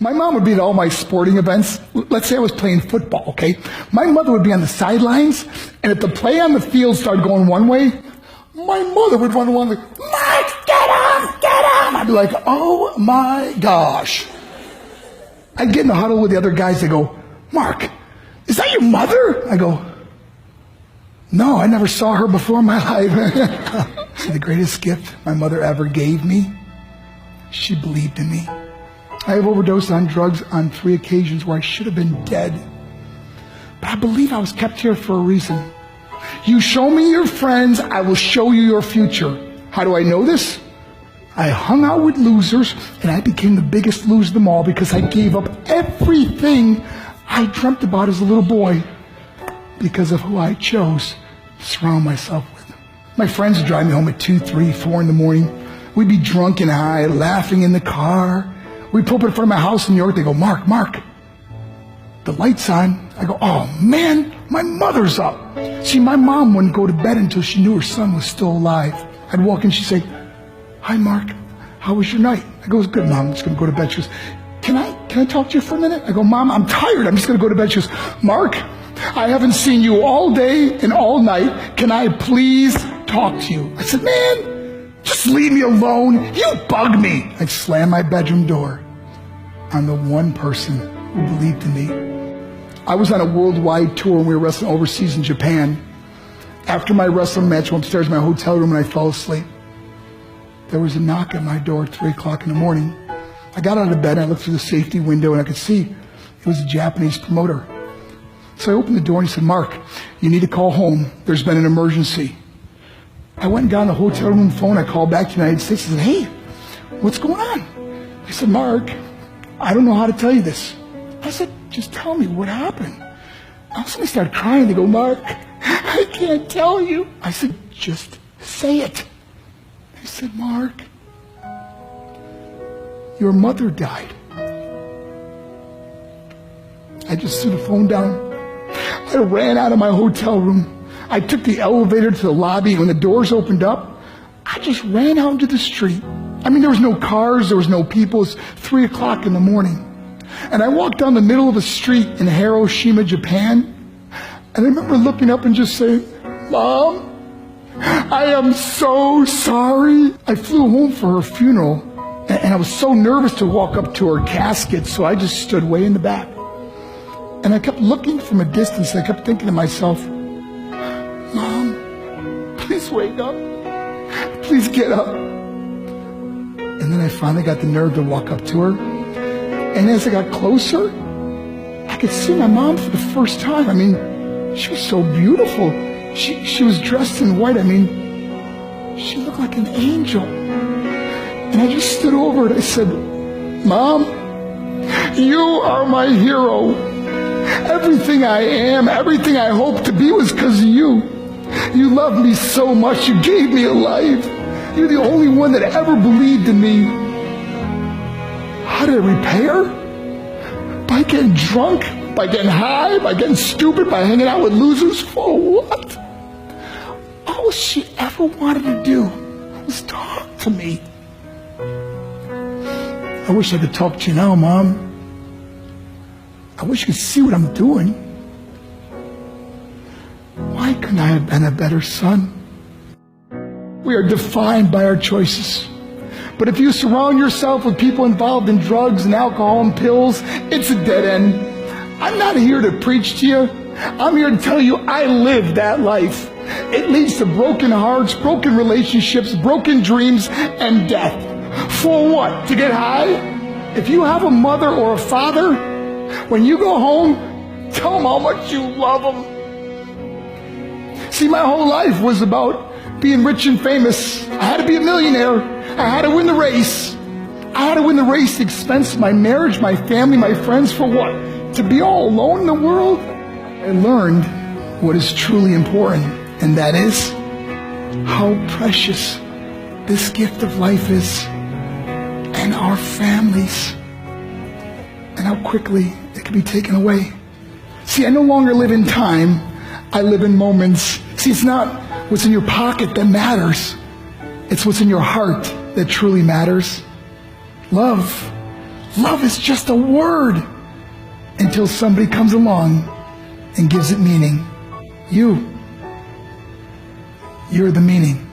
My mom would be at all my sporting events. Let's say I was playing football, okay? My mother would be on the sidelines, and if the play on the field started going one way, my mother would run along like, Mark, get him, get him! I'd be like, oh my gosh. I'd get in the huddle with the other guys. They go, Mark, is that your mother? I go, no, I never saw her before in my life. See, the greatest gift my mother ever gave me, she believed in me. I have overdosed on drugs on 3 occasions where I should have been dead. But I believe I was kept here for a reason. You show me your friends, I will show you your future. How do I know this? I hung out with losers, and I became the biggest loser of them all because I gave up everything I dreamt about as a little boy because of who I chose to surround myself with. My friends would drive me home at 2, 3, 4 in the morning. We'd be drunk and high, laughing in the car. We'd pull up in front of my house in New York. They go, Mark, the light's on. I go, oh man, my mother's up. See, my mom wouldn't go to bed until she knew her son was still alive. I'd walk in, she'd say, hi Mark, how was your night? I go, it was good, Mom, I'm just gonna go to bed. She goes, can I talk to you for a minute? I go, Mom, I'm tired, I'm just gonna go to bed. She goes, Mark, I haven't seen you all day and all night. Can I please talk to you? I said, man, just leave me alone. You bug me. I'd slam my bedroom door on the one person who believed in me. I was on a worldwide tour and we were wrestling overseas in Japan. After my wrestling match, I went upstairs to my hotel room and I fell asleep. There was a knock at my door at 3 o'clock in the morning. I got out of bed and I looked through the safety window and I could see it was a Japanese promoter. So I opened the door and he said, Mark, you need to call home. There's been an emergency. I went and got on the hotel room phone. I called back to the United States and said, hey, what's going on? He said, Mark, I don't know how to tell you this. I said, just tell me what happened. All of a sudden I started crying. They go, Mark, I can't tell you. I said, just say it. He said, Mark, your mother died. I just threw the phone down. I ran out of my hotel room. I took the elevator to the lobby. When the doors opened up, I just ran out into the street. I mean, there was no cars, there was no people. It was 3 o'clock in the morning. And I walked down the middle of a street in Hiroshima, Japan. And I remember looking up and just saying, Mom, I am so sorry. I flew home for her funeral. And I was so nervous to walk up to her casket, so I just stood way in the back. And I kept looking from a distance. I kept thinking to myself, Mom, please wake up. Please get up. And then I finally got the nerve to walk up to her. And as I got closer, I could see my mom for the first time. I mean, she was so beautiful. She was dressed in white. I mean, she looked like an angel. And I just stood over and I said, Mom, you are my hero. Everything I am, everything I hope to be was because of you. You loved me so much. You gave me a life. You're the only one that ever believed in me. How did I repay her? By getting drunk, by getting high, by getting stupid, by hanging out with losers? For what? All she ever wanted to do was talk to me. I wish I could talk to you now, Mom. I wish you could see what I'm doing. Why couldn't I have been a better son? We are defined by our choices. But if you surround yourself with people involved in drugs and alcohol and pills, it's a dead end. I'm not here to preach to you. I'm here to tell you I lived that life. It leads to broken hearts, broken relationships, broken dreams, and death. For what? To get high? If you have a mother or a father, when you go home, tell them how much you love them. See, my whole life was about being rich and famous. I had to be a millionaire. I had to win the race. I had to win the race at the expense of my marriage, my family, my friends. For what? To be all alone in the world? I learned what is truly important, and that is how precious this gift of life is, and our families, and how quickly it can be taken away. See, I no longer live in time. I live in moments. See, it's not what's in your pocket that matters. It's what's in your heart that truly matters. Love Love is just a word until somebody comes along and gives it meaning. You're the meaning.